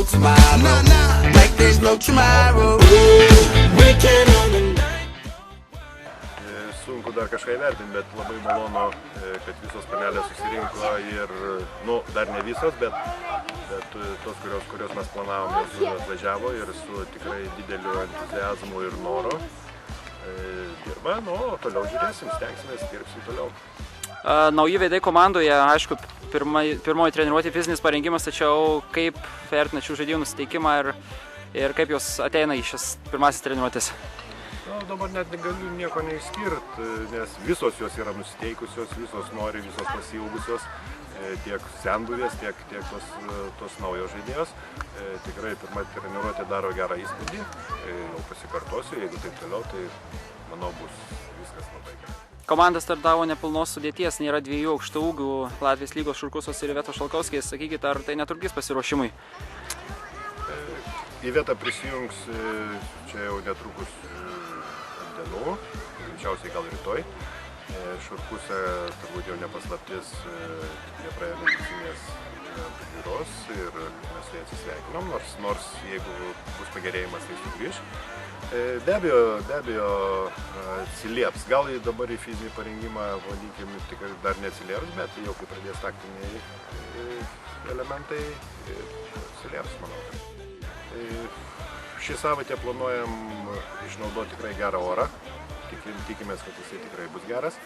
no tomorrow. Like there's no tomorrow. Weekend on the night. Sunku dar kažką įvertinti, bet labai malonu, kad visos panelės susirinko ir, dar ne visos, bet tos, kurios mes planavom, jos atvažiavo ir su tikrai dideliu entuziazmu ir noru dirba, o toliau žiūrėsim, stengsimės, dirbsim toliau. Nauji veidai komandoje, aišku, pirmoji treniruotė fizinis parengimas, tačiau kaip vertina šių žaidėjų nusiteikimą ir kaip jos ateina į šias pirmasis treniruotės? Dabar net negaliu nieko neišskirti, nes visos jos yra nusiteikusios, visos nori, visos pasiilgusios, tiek senbuvės, tiek tos naujos žaidėjos. Tikrai pirma treniruotė daro gerą įspūdį, jau pasikartosiu, jeigu taip toliau, tai manau bus viskas labai gerai. Komanda startavo nepilnos sudėties, nėra dviejų aukštaūgių Latvijos lygos Šurkusos ir Ivetos Šalkauskės. Sakykite, ar tai netrukdys pasiruošimui? Iveta prisijungs čia jau netrukus dienų, greičiausiai gal rytoj. Šurkuse turbūt jau nepaslaptis, nepraėjo medicinės apžiūros ir mes su jais atsisveikinom, nors jeigu bus pagerėjimas, tai sugrįš. Be abejo atsilieps, gal dabar į fizinį parengimą, vadinkim, tikrai dar neatsilieps, bet jau kai pradės taktiniai elementai, atsilieps, manau. Šį savaitę planuojam išnaudoti tikrai gerą orą, tikimės, kad jisai tikrai bus geras.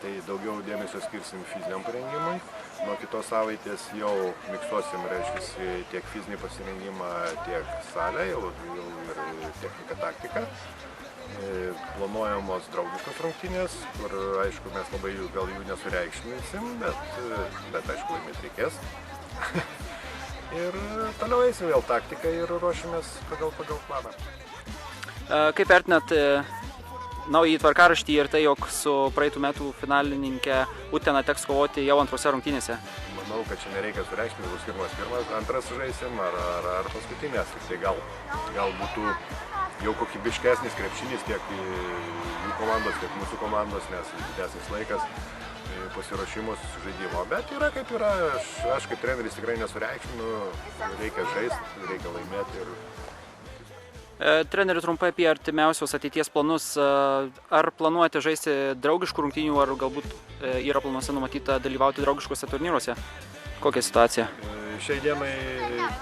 Tai daugiau dėmesio skirsim fiziniam parengimui. Nuo kitos savaitės jau miksuosim, reiškia, tiek fizinį pasirengimą, tiek salę, jau ir techniką, taktiką. Planuojamos draugiškos rungtynės, kur, aišku, mes labai gal jų nesureikšminsim, bet aišku, laimėti reikės. Ir toliau eisim vėl taktiką ir ruošimės pagal planą. Kaip vertinat naująjį tvarkaraštį ir tai, jog su praeitų metų finalininkė Utena teks kovoti jau antrose rungtynėse? Manau, kad čia nereikia sureikšminti, bus pirmas, antras žaisim ar paskutinės. Tai gal būtų jau kokybiškesnis krepšinis tiek jų komandos, tiek mūsų komandos, nes didesnis laikas pasiruošimus žaidimo. Bet yra kaip yra, aš kaip treneris tikrai nesureikšminu, reikia žaisti, reikia laimėti. Treneri, trumpai apie artimiausios ateities planus. Ar planuojate žaisti draugiškų rungtynių, ar galbūt yra planuose numatyta dalyvauti draugiškuose turnyruose? Kokia situacija? Šiai dienai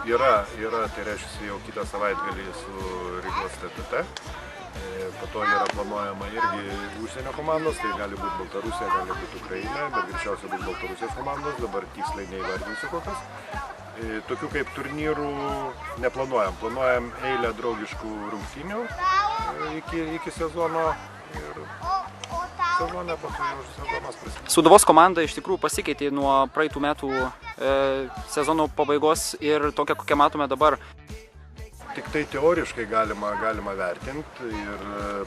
yra, tai reiškia jau kitą savaitgalį su Rygos TTT. Po to yra planuojama irgi užsienio komandos, tai gali būti Baltarusija, gali būti Ukraina, bet greičiausiai bus Baltarusijos komandos, dabar tiksliai neįvardinsiu kokios. Tokių kaip turnyrų neplanuojam, planuojam eilę draugiškų rungtynių iki sezono ir sezone po to jau sezonas prasidės. Sūduvos komanda iš tikrųjų pasikeitė nuo praeitų metų sezono pabaigos ir tokia, kokią matome dabar. Tik tai teoriškai galima vertinti ir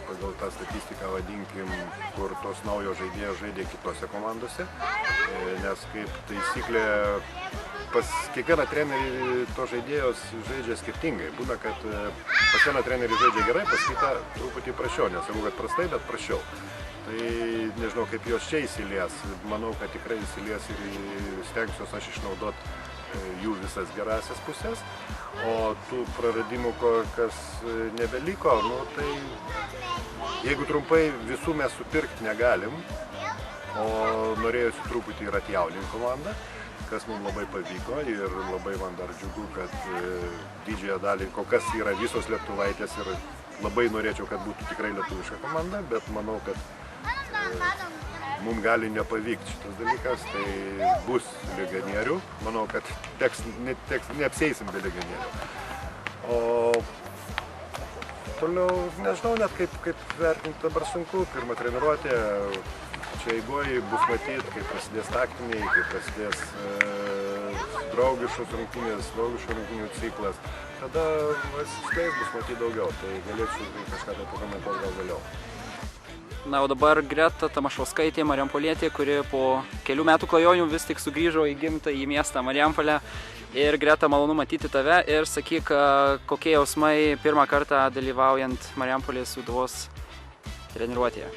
pagal tą statistiką vadinkim, kur tos naujos žaidėjos žaidė kitose komandose, nes kaip taisyklė pas kiekvieną trenerį tos žaidėjos žaidžia skirtingai. Būna, kad pas vieną trenerį žaidžia gerai, pas kitą truputį prašiau, nesakau, kad prastai, bet prašiau. Tai nežinau, kaip jos čia įsilies, manau, kad tikrai įsilies ir stengsiuos aš išnaudoti jų visas gerasias pusės, o tų praradimų, kas nebeliko, tai jeigu trumpai visų mes supirkti negalim, o norėjusi truputį ir atjauninti komandą, kas mums labai pavyko ir labai man dar džiugu, kad didžiąją dalį, kol kas yra visos lietuvaitės ir labai norėčiau, kad būtų tikrai lietuviška komanda, bet manau, kad mums gali nepavykti šitas dalykas, tai bus legionierių. Manau, kad neapsieisim be legionierių. O toliau, nežinau net kaip vertinti dabar sunku. Pirma treniruotė, čia eigoje bus matyti, kaip prasidės taktiniai, kaip prasidės draugiškos rungtynės, draugiškų rungtynių ciklas. Tada bus matyti daugiau, tai galėčiau kažką tai pakomentuoti gal vėliau. Na, o dabar Greta Tamašauskaitė, Mariampolietė, kuri po kelių metų klajonių vis tik sugrįžo į gimtąjį miestą Marijampolę. Ir Greta, malonu matyti tave ir sakyk, kokie jausmai pirmą kartą dalyvaujant Marijampolės Sūduvos treniruotėje?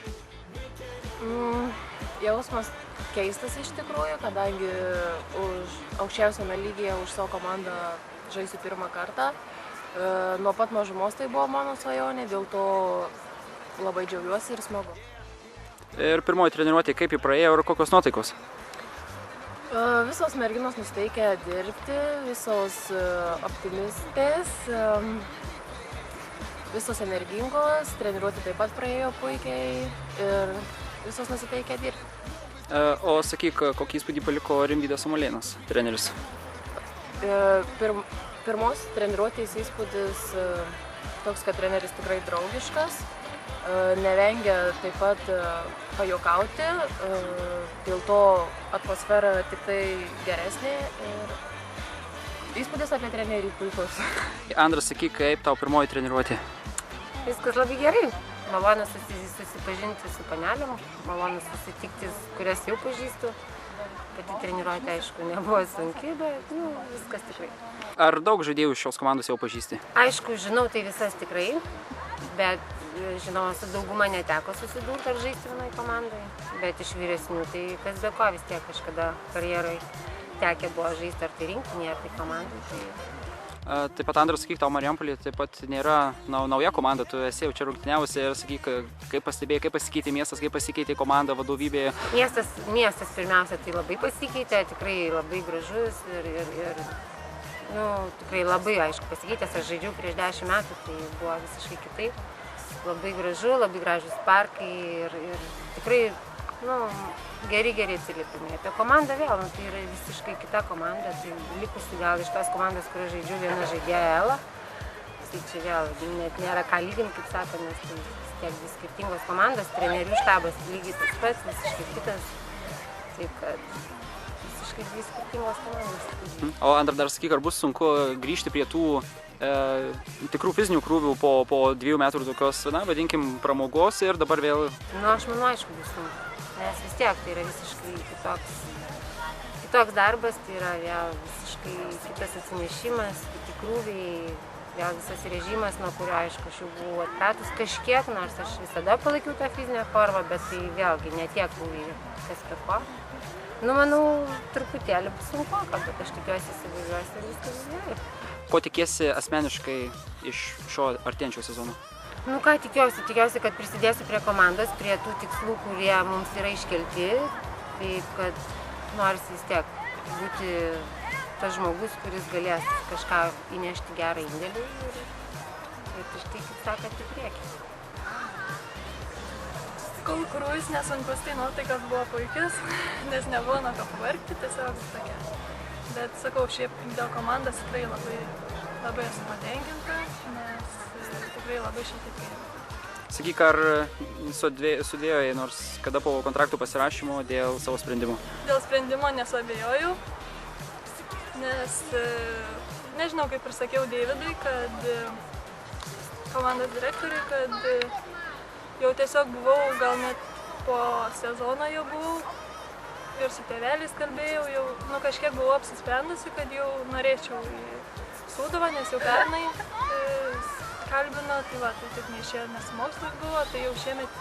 Jausmas keistas iš tikrųjų, kadangi už aukščiausiame lygyje už savo komandą žaisiu pirmą kartą. Nuo pat mažumos tai buvo mano svajonė, dėl to labai džiaugiuosi ir smagu. Ir pirmoji treniruotė, kaip jį praėjo ir kokios nuotaikos? Visos merginos nusiteikia dirbti, visos optimistės, visos energingos, treniruotė taip pat praėjo puikiai ir visos nusiteikia dirbti. O sakyk, kokį įspūdį paliko Rimvydas Samulėnas, treneris? Pirmos treniruotės įspūdis toks, kad treneris tikrai draugiškas, nevengia taip pat pajuokauti, dėl to atmosfera tik tai geresnė ir įspūdis apie trenerį puikus. Andras, sakyk, kaip tau pirmoji treniruotė? Viskas labai gerai. Malonu susipažinti su panelėm, malonu susitikti, kurias jau pažįstu. Pati treniruotė, aišku, nebuvo sunki, bet viskas tikrai. Ar daug žaidėjų šios komandos jau pažįsti? Aišku, žinau tai visas tikrai, bet žinau, su dauguma neteko susidurti ar žaisti vienai komandai. Bet iš vyresnių, tai kas be ko vis tiek kažkada karjerai tekę buvo žaisti ar tai rinktinėje, ar tai komandai. Taip pat, Andras, sakyk, tau Marijampolė taip pat nėra nauja komanda, tu esi jau čia rungtyniavusi ir sakyk, kaip pastebėjai, kaip pasikeitė miestas, kaip pasikeitė komanda, vadovybė? Miestas pirmiausia tai labai pasikeitė, tikrai labai gražus ir tikrai labai aišku pasikeitęs, aš žaidžiau prieš 10 metų, tai buvo visiškai kitaip, labai gražu, labai gražus parkai ir tikrai geri atsiliepimai. Apie komandą vėl, tai yra visiškai kita komanda, tai likusi gal iš tos komandos, kur žaidžiu, viena žaidėja Ela. Tai čia vėl net nėra ką lyginti, kaip sako, nes tai vis tiek dvi skirtingos komandos, trenerių štabas lygiai tas pats, visiškai kitas. Taip kad visiškai dvi skirtingos komandos. O Andra, dar sakyk, ar bus sunku grįžti prie tų tikrų fizinių krūvių po 2 metų tokios, vadinkim, pramogos ir dabar vėl? Aš manau, aišku, bus sunku. Nes vis tiek tai yra visiškai kitoks darbas, tai yra vėl visiškai kitas atsinešimas, kiti krūviai, vėl visas režimas, nuo kurio, aišku, aš jau buvau atpratus kažkiek, nors aš visada palaikiau tą fizinę formą, bet tai vėlgi ne tiek krūviai, kas prie ko. Manau, truputėlį bus sunku, bet aš tikiuosi, įsivažiuosiu ir viskas gerai. Ko tikiesi asmeniškai iš šio artėjančio sezono? Ką tikiuosi, kad prisidėsiu prie komandos, prie tų tikslų, kurie mums yra iškelti, tai kad norisi vis tiek būti tas žmogus, kuris galės kažką įnešti gerą indėlį ir štai, kaip sakant, į priekį. Kol krūvis nesunkus, tai nuotaikas buvo puikios, nes nebuvo nuo ką pavargti, tiesiog tokia. Bet sakau, šiaip dėl komandos tikrai labai esu patenkinta, nes tikrai labai šiltai priėmė. Sakyk, ar sudvėjojai nors kada po kontraktų pasirašymo dėl savo sprendimo? Dėl sprendimo nesuabejojau, nes nežinau, kaip ir sakiau Deividui, kad komandos direktoriui, kad jau tiesiog buvau, gal net po sezono jau buvau ir su tėveliais kalbėjau, jau kažkiek buvau apsisprendusi, kad jau norėčiau į Sūduvą, nes jau pernai kalbino, tai taip neišėjo, nes mokslas buvo, tai jau šiemet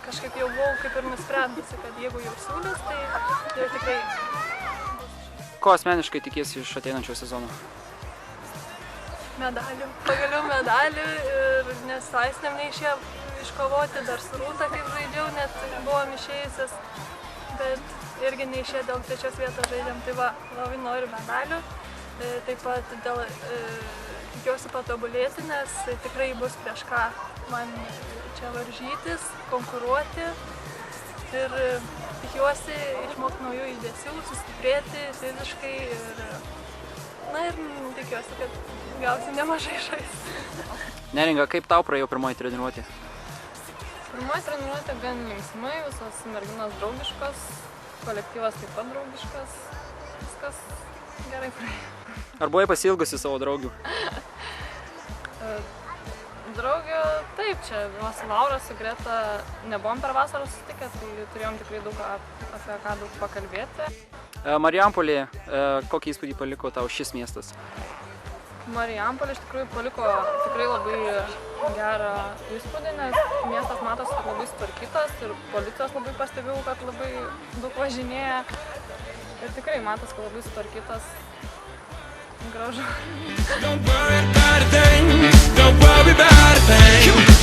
kažkaip jau buvau kaip ir nusprendusi, kad jeigu jau siūlys, tai jau tikrai. Ko asmeniškai tikiesi iš ateinančio sezono? Medalių. Pagaliau medalių, nes laisvėm neišėjo iškovoti, dar su Rūta kaip žaidžiau, net buvom išėjusios, bet irgi neišėjo dėl 3 vietos žaidėm, tai labai noriu medalių. Taip pat tikiuosi patobulėti, nes tikrai bus prieš ką man čia varžytis, konkuruoti ir tikiuosi išmokti naujų judesių, sustiprėti fiziškai ir tikiuosi, kad gausiu nemažai žaisti. Neringa, kaip tau praėjo pirmoji treniruotė? Pirmoji treniruotė gan linksmai, visos merginos draugiškos, kolektyvas taip pat draugiškas, viskas gerai praėjo. Ar buvai pasiilgusi savo draugių? Draugė, taip, čia su Laura, su Greta nebuvom per vasarą susitikę, tai turėjom tikrai daug apie ką daug pakalbėti. Marijampolė, kokį įspūdį paliko tau šis miestas? Marijampolė iš tikrųjų paliko tikrai labai gerą įspūdį, nes miestas matosi, kad labai sutvarkytas ir policijos labai pastebėjau, kad labai daug važinėja. Ir tikrai matosi, kad labai sutvarkytas. gražu. Don't worry about a thing. Don't worry about a thing.